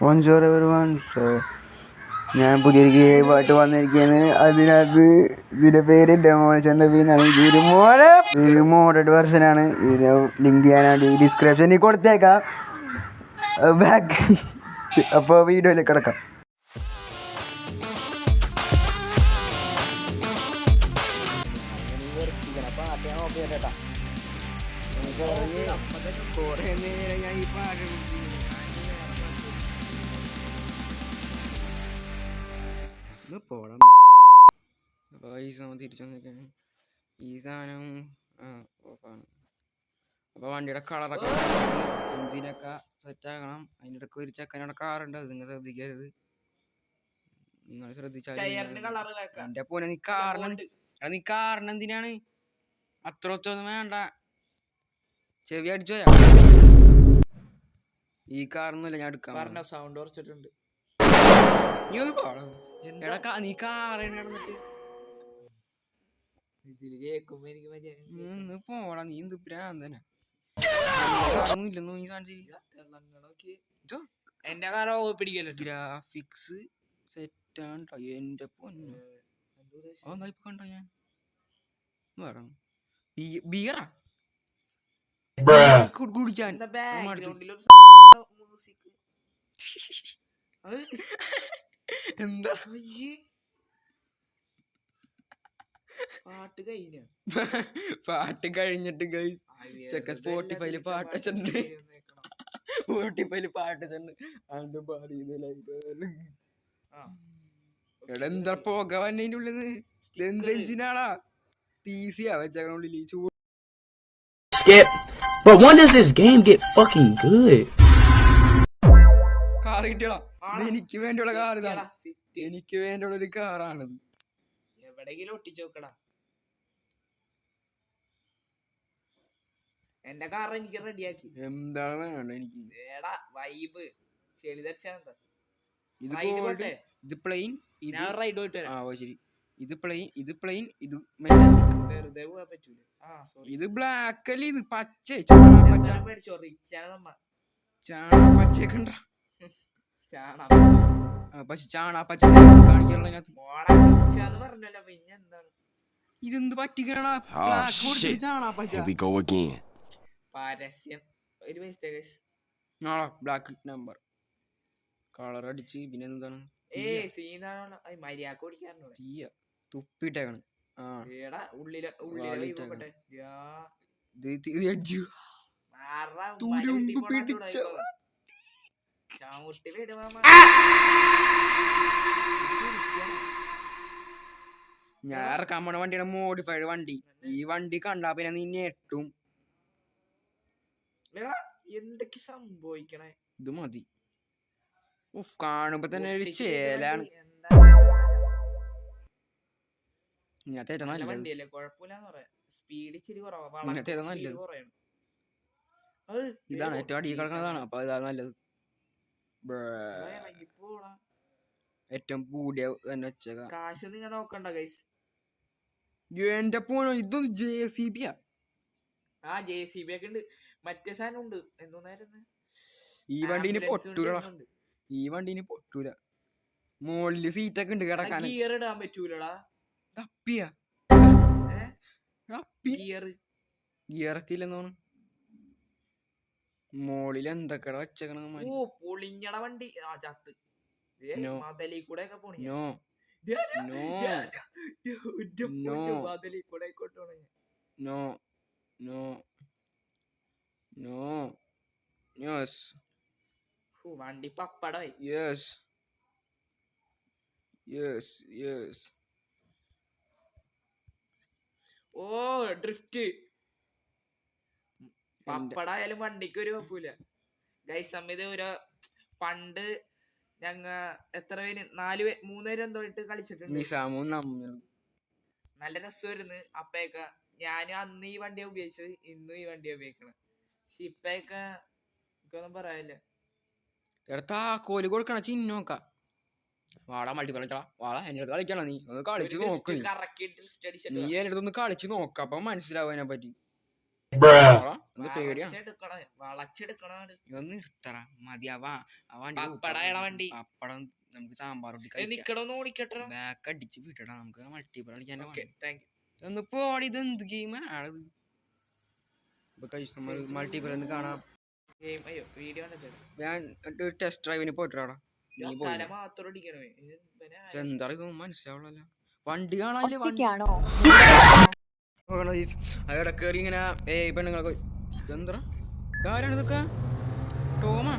Bonjour everyone. So ഞാൻ പുതിയൊരു ഗെയിമായിട്ട് വന്നിരിക്കുകയാണ്. അതിനകത്ത് ഇതിൻ്റെ പേര് ഡെമോളിഷൻ്റെ എന്നാണ്. ഇതൊരു മോഡഡ് വെർഷനാണ്. ഇതിന് ലിങ്ക് ചെയ്യാനായിട്ട് ഈ ഡിസ്ക്രിപ്ഷനിൽ കൊടുത്തേക്കാം. ബാക്ക് അപ്പോൾ വീഡിയോയിലേക്ക് കിടക്കാം. കുറേ നേരം ഞാൻ ഈ പാട്ട് പോടാം. അപ്പോൾ ഈ സമയം തിരിച്ചു വന്നിരിക്കുകയാണ്. ഈ സാധനം ഓഫാണ്. അപ്പോൾ വണ്ടിയുടെ കളറൊക്കെ എഞ്ചിനൊക്കെ സെറ്റാക്കണം. അതിൻ്റെ ഇടയ്ക്ക് ഒരു ചെക്കനോടെ കാറുണ്ട്. അത് നിങ്ങൾ ശ്രദ്ധിക്കരുത്. നിങ്ങൾ ശ്രദ്ധിച്ചാൽ എൻ്റെ പോലെ നീ കാറിന് എന്തിനാണ് അത്രയൊന്നും വേണ്ട. ചെവി അടിച്ചോയാ. ഈ കാറൊന്നുമില്ല ഞാൻ എടുക്കാൻ. സൗണ്ട് കുറച്ചിട്ടുണ്ട്. നീ ഒന്ന് പാടാ. നീ കാറിട്ട് ഇതില് കേക്കുമ്പോ എനിക്ക് പോടാ. നീ എന്ത് പ്രാന്തനാ. എന്റെ കാർ പിടിക്കല്ലോ. ഗ്രാഫിക്സ് സെറ്റാണ്ടോ എന്റെ പൊന്നു. അതെന്താ ഇപ്പൊ കണ്ടോ ഞാൻ ബിയറാ കുടിക്കാൻ. എന്താ പാട്ട് കഴിഞ്ഞിട്ട് ഗൈസ് ചെക്ക സ്പോട്ടിഫൈയില് പാട്ട് വെച്ചിട്ടുണ്ട്. സ്പോട്ടിഫൈയില് പാട്ട് വെച്ചിട്ടുണ്ട്. അണ്ട് പറയുന്നില്ല. എടാ എന്താ പോക വന്നതിന്റെ ഉള്ളിന്ന്. എന്ത് എഞ്ചിനാടാ? PC വെച്ചേക്കണുള്ളിൽ ചൂട്. But when does this game get fucking good? Car കിട്ടിയടാ. എനിക്ക് വേണ്ടിയുള്ള കാർ ഇതാണ്. എനിക്ക് വേണ്ടിയുള്ള ഒരു കാറാണിത്. എവിടെയെങ്കിലും ഒട്ടിച്ചോക്കടാ. എന്റെ കാർ എനിക്ക് റെഡിയാക്കി. എന്താണ് വേണ്ട എനിക്ക്. വൈബ് ചെളി തെച്ചാ. ഇത് പ്ലെയിൻ. ഞാൻ റൈഡ് പോയിട്ട് ശരി. ഇത് പ്ലെയിൻ ഇത് മെറ്റാലിക്. വെറുതെ പോകാൻ പറ്റൂല. ഇത് ബ്ലാക്ക് അല്ലേ. ഇത് പച്ച ചാണാപ്പച്ചയൊക്കെ ഉണ്ടോ? പക്ഷെ ചാണാപ്പച്ച കാണിക്കാനുള്ള പറഞ്ഞല്ലോ. പിന്നെ എന്താണ് ഇതെന്ത് പറ്റിക്കണ ചാണാപ്പച്ച പരസ്യം ഒരു ബ്ലാക്ക് നമ്പർ കളർ അടിച്ച്. പിന്നെ എന്താണ് മര്യാദ ഓടിക്കാറുണ്ടോ? തീയ തുപ്പിട്ടേക്കാണ്. തുരുമ്പ് പിടിച്ച ഞാൻ ഇറക്കാൻ പോണ വണ്ടിയുടെ മോഡിഫൈഡ് വണ്ടി. ഈ വണ്ടി കണ്ടാ പിന്നെ നീ ഞെട്ടും. എന്തൊക്കെ സംഭവിക്കണേ. ഇത് മതി. കാണുമ്പോ തന്നെ ഒരു ചേലാണ്. ഇതാണ് ഏറ്റവും അടിയിൽ കിടക്കുന്നതാണ്. അപ്പൊ ഇതാണ് നല്ലത്. ഏറ്റവും കൂടിയ തന്നെ വെച്ചേക്കാം. കാശ് നിങ്ങൾ നോക്കണ്ട ഗൈസ്. എന്റെ പോണോ ഇതൊന്നും JCB JCB ഒക്കെ ഉണ്ട്. മറ്റേ സാധനം ഉണ്ട്. എന്തോന്നായിരുന്നു ഈ വണ്ടീന് പൊട്ടൂല. ഈ വണ്ടീന് പൊട്ടൂല. മോളില് സീറ്റൊക്കെ ഉണ്ട് കിടക്കാൻ. ഗിയർ ഇടാൻ പറ്റൂലടാ. ഗിയറൊക്കെ ഇല്ലെന്നോണ്. മോളിൽ എന്തൊക്കെയാ വെച്ചേക്കണ. പൊളിഞ്ഞട വണ്ടി. ചത്ത് മതലി കൂടെ ഒക്കെ പോണി. വണ്ടി പപ്പടായി. ഡ്രിഫ്റ്റ് പപ്പടായാലും വണ്ടിക്ക് ഒരു കുഴപ്പമില്ല ഗൈസ്. സമയത്ത് ഒരു പണ്ട് ഞങ്ങ എത്ര പേര് 3 പേര് എന്തോ ഇട്ട് കളിച്ചിട്ടുണ്ട്. നല്ല രസമായിരുന്നു അപ്പയൊക്കെ. ഞാനും അന്ന് ഈ വണ്ടിയാ ഉപയോഗിച്ചത്. ഇന്നും ഈ വണ്ടിയാ ഉപയോഗിക്കണേ. പക്ഷെ ഇപ്പൊക്കെ എനിക്കൊന്നും പറയാനില്ല. കോല് കൊടുക്കണ ചിന്നോക്ക. വാടാ മൾട്ടിപ്ലേ വാടാ എന്നെ കളിക്കണ. നീ ഒന്ന് കളിച്ചു നോക്ക്. നീ എന്റെ അടുത്തൊന്ന് കളിച്ചു നോക്ക. അപ്പൊ മനസ്സിലാവും അതിനെ പറ്റി. എന്ത് പേടിയാ വളച്ചെടുക്കണം ഇതൊന്ന് നിർത്തറ മതി ആ വണ്ടി പപ്പടയുടെ വണ്ടി പപ്പടം നമുക്ക് സാമ്പാർ നിക്കടൊന്ന് ഓടിക്കട്ടെ ബാക്ക് അടിച്ച് വിട്ടടാ നമുക്ക് മൾട്ടിപ്പിൾ കളിക്കാൻ താങ്ക് യു ഒന്ന് പോടി ഇത് എന്ത് ഗെയിമാണത് ഇപ്പൊ കസ്റ്റമർ മൾട്ടിപ്പിൾ ഒന്ന് കാണാം ഗെയിം അയ്യോ വീഡിയോ ഞാൻ ടെസ്റ്റ് ഡ്രൈവിന് പോയിട്ടാടാ മാത്രം അടിക്കണേ എന്താ ഇത് മനസ്സിലാവുള്ളല്ലോ വണ്ടി കാണാനില്ലേ ഒറ്റയ്ക്കാണോ? അവിടെ കയറി ഇങ്ങനെ പെണ്ണുങ്ങളൊക്കെ ഇതെന്താ ആരാണ് ഇതൊക്കെ ടോമാ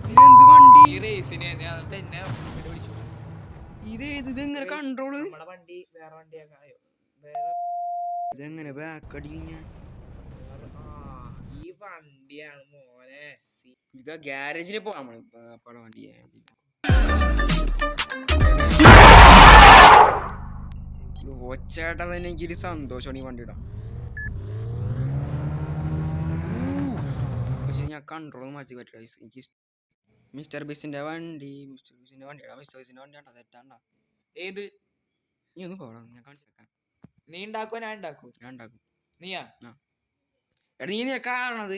ഇതെന്ത് വണ്ടി ഈ റേസിന് ഞാൻ തന്നെ ഇതെങ്ങനെ കൺട്രോള് നമ്മുടെ വണ്ടി വേറെ വണ്ടിയാക്കായോ ഇതെങ്ങനെ ബാക്ക് അടിക്കും ഞാൻ ഈ വണ്ടിയാണ് മോനെ ഇത് ഗ്യാരേജിൽ പോവാൻ പടം വണ്ടി ഒച്ചേട്ടാ തന്നെ എനിക്കൊരു സന്തോഷമാണ് ഈ വണ്ടിയുടെ പക്ഷെ ഞാൻ കൺട്രോൾ മാറ്റി പറ്റില്ല എനിക്ക് മിസ്റ്റർ ബിസിന്റെ വണ്ടിയാടാ മിസ്റ്റർ ബിസിന്റെ വണ്ടിയാണ്ടാ തെറ്റാണ്ടാ ഏത് നീ ഒന്ന് പോടാ ഞാൻ കാണിച്ചേക്കാം നീ ഉണ്ടാക്കോ ഞാൻ ഉണ്ടാക്കൂ ഞാൻ ഉണ്ടാക്കും നീയാ എടാ നീ കാണണത്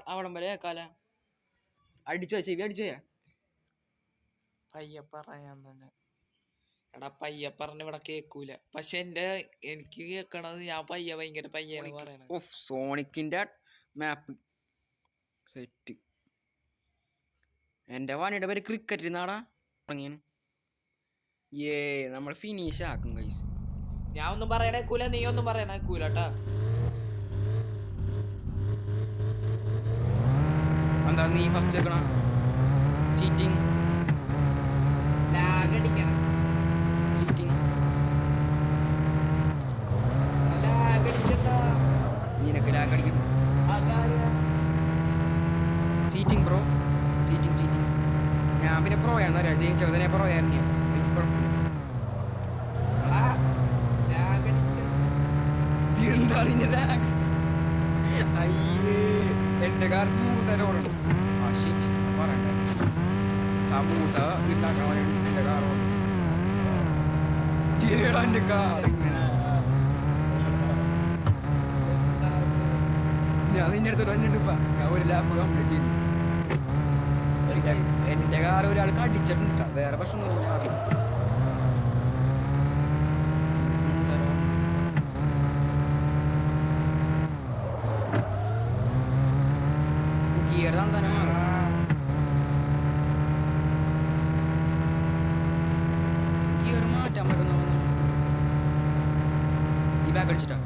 അവിടം വരെ കാല അടിച്ചോ ചെവി അടിച്ചോ പയ്യ പറയാൻ തന്നെ എടാ പയ്യ പറഞ്ഞ ഇവിടെ കേക്കൂല പക്ഷെ എനിക്ക് കേക്കണത് ഞാൻ ഭയങ്കര പയ്യാണ് പറയണത് സോണിക്കിന്റെ മാപ്പ് സെറ്റ് എന്റെ വാണിയുടെ പേര് ക്രിക്കറ്റ് നാടാ തുടങ്ങിയാണ് നമ്മൾ ഫിനിഷ് ആക്കും കൈസ് ഞാൻ ഒന്നും പറയണേക്കൂല നീ ഒന്നും പറയണേക്കൂലട്ടാ എന്താ നീ ഫസ്റ്റ് വെക്കണ ചീറ്റിംഗ് ലാഗടിക്കണം ചീറ്റിംഗ് നിനക്ക് ലാഗ് അടിക്കണം ചീറ്റിംഗ് ബ്രോ ചീറ്റിംഗ് ഞാൻ പിന്നെ പ്രോ ആണെന്നറിയാം ജയിച്ചത് തന്നെ പ്രോ ആയിരുന്നു ഞാൻ എനിക്ക് കുഴപ്പമില്ല എന്താണ് ഇതിന്റെ ലാഗ് അയ്യേ എന്റെ കാർ സ്മൂത്ത് ഓടണം പറയണ്ട സമൂസ ഉണ്ടാക്കാൻ എന്റെ കാർ എന്റെ കാർ ഇങ്ങനെ ഞാൻ നിന്റെ അടുത്തോട്ട് വന്നിട്ടിപ്പാ ഞാൻ ഒരു ലാപ്പ് കംപ്ലീറ്റ് ചെയ്തു എന്റെ കാർ ഒരാൾക്ക് അടിച്ചിട്ടുണ്ട് വേറെ പ്രശ്നമൊന്നുമില്ല ഗിയർ തന്നെ മാറും ഗിയർ മാറ്റാൻ പറ്റുന്ന ഈ ബാഗ് അടിച്ചിട്ടാ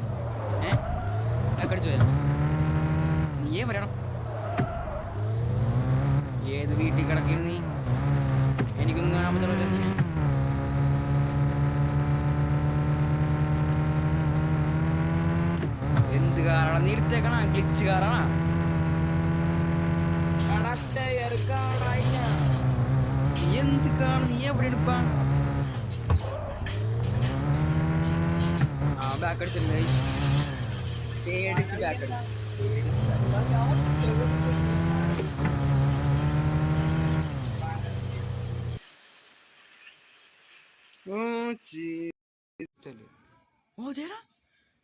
ബാഗ് അടിച്ചു പോയാ നീയേ വരണം ഏത് വീട്ടിൽ കിടക്കുന്നു നീ എനിക്കൊന്നും കാണാൻ പറ്റുള്ളൂ നീ എന്ത് കാറാണ് നീ എടുത്തേക്കണ ഗ്ലിച്ച് കാറാണാ നീ എന്ത് കാണും നീ എവിടെ എടുപ്പാ ആ ബാക്ക് അടിച്ചിട്ടുണ്ട് പേടിച്ച് ബാക്ക് അടിച്ചു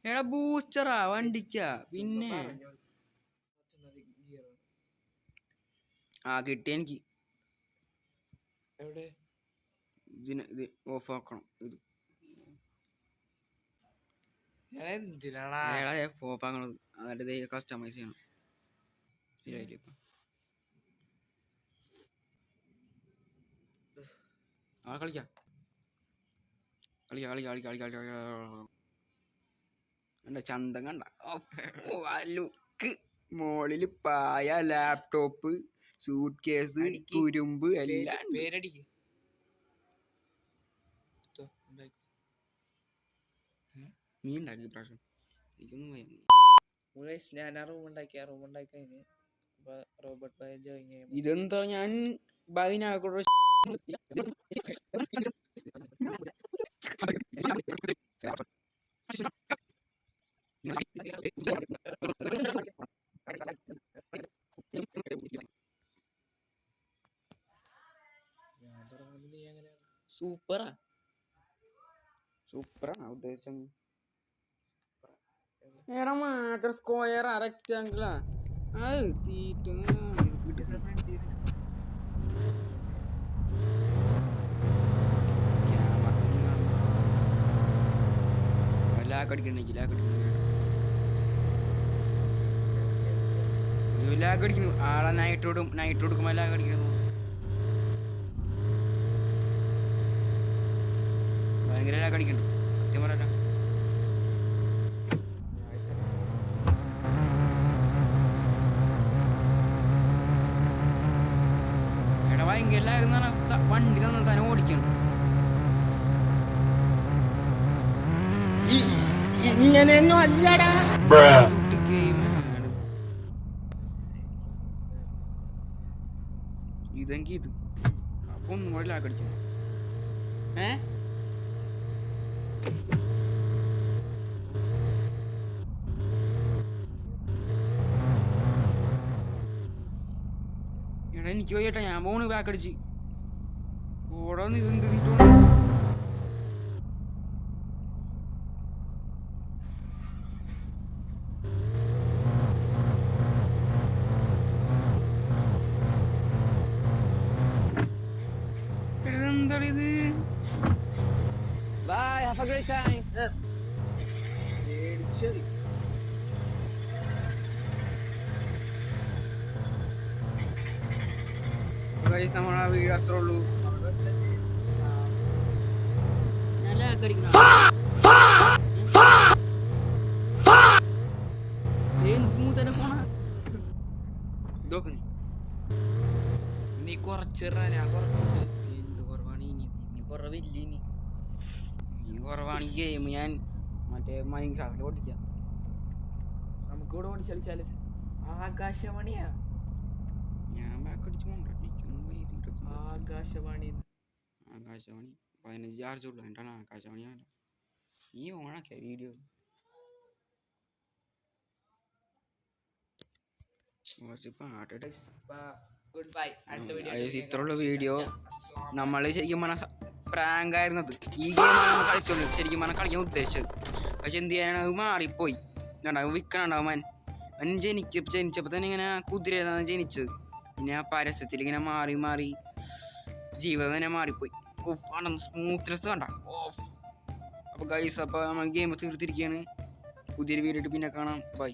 എടാ ബൂസ്റ്ററാ വണ്ടിക്കാ പിന്നെ കിട്ടി എനിക്ക് എവിടെ ഇത് ഓഫ് ആക്കണം ഇത് എന്തിനാടാ ഓഫ് ആക്കണത് എന്നിട്ട് ഇത് കസ്റ്റമൈസ് ചെയ്യണം ശരിയായില്ലേ ഇപ്പൊ കളിക്കാം എന്റെ ചന്തം കണ്ട ലുക്ക് മോളില് പായ ലാപ്ടോപ്പ് സൂട്ട് കേസ് തുരുമ്പ് എല്ലാം പേരടിക്ക് നീ ഉണ്ടാക്കി പ്രാവശ്യം എനിക്കൊന്നും ഞാൻ ആ റൂം ഉണ്ടാക്കി കഴിഞ്ഞ് റോബർട്ട് ഭായ് ജോയിൻ ചെയ്യാൻ ഇതെന്താ ഞാൻ ബൈനാക്കൂടെ സൂപ്പറാണ് ഉദ്ദേശം എടാ മാത്രം സ്ക്വയർ റെക്റ്റാങ്കിളാ അത് തീറ്റ ലാഗടിക്കുന്നു ആളെ നൈറ്റ് കൊടുക്കുമ്പോ ലാഗടിക്കുന്നു ഭയങ്കര ലാഗടിക്കണ്ടു സത്യം പറയല എടാ ഭയങ്കര ലാഗെന്നാണ് വണ്ടി തന്നെ ഓടിക്കണം ഇങ്ങനെയൊന്നും അല്ലടാ ഇതെങ്കിൽ ഇത് അപ്പൊ ഒന്നും കൂടെ ലാഗടിക്കണം എടാ എനിക്ക് പോയിട്ടാ ഞാൻ പോണ് ബാക്കടിച്ച് ഓടാ നീ എന്ത് തീറ്റോണ്ട് എന്താ ഇത് Bye, have a great time. നമ്മളെ വീട് അത്രേ ഉള്ളൂ സ്മൂത്ത് പോണ ഇതൊക്കെ നീ കുറച്ചിറാ ഞാൻ കുറച്ചിട്ട് എന്ത് കുറവാണ് ഇനി നീ കുറവില്ല ഇനി നീ കുറവാണ് ഈ ഗെയിം ഞാൻ മറ്റേ മൈൻക്രാഫ്റ്റ് ഓടിക്കാം നമുക്ക് ഇവിടെ ഓടിച്ച് കളിച്ചാല് ആകാശവാണിയാ ഞാൻ ബാക്കടിച്ച് ആകാശവാണി ആകാശവാണി 15 ചാർജ് ഉള്ളു എന്നിട്ടാണ് ആകാശവാണി നീ ഓണാക്കിയ വീഡിയോ കുറച്ച് പാട്ടിട്ട് ഗുഡ് ബൈ അടുത്ത വീഡിയോ ഇത്രയുള്ള വീഡിയോ നമ്മൾ ശരിക്കും പറഞ്ഞാൽ പ്രാങ്ക് ആയിരുന്നത് ഈ ഗെയിമാണ് നമ്മൾ കളിച്ചോളൂ ശരിക്കും പറഞ്ഞാൽ കളിക്കാൻ ഉദ്ദേശിച്ചത് പക്ഷെ എന്ത് ചെയ്യാനാണ് അത് മാറിപ്പോയി ഉണ്ടാവും വിൽക്കണുണ്ടാവും അവൻ ജനിച്ചപ്പോൾ തന്നെ ഇങ്ങനെ കുതിരയാണ് ജനിച്ചത് പിന്നെ ആ പരസ്യത്തിൽ ഇങ്ങനെ മാറി മാറി ജീവിതം തന്നെ മാറിപ്പോയി ഓഫ് ആണ് സ്മൂത്ത്നെസ് കണ്ട ഓഫ് അപ്പോൾ ഗൈസ് അപ്പോൾ നമ്മൾ ഗെയിം തീർത്തിരിക്കുകയാണ് പുതിയൊരു വീഡിയോ പിന്നെ കാണാം ബൈ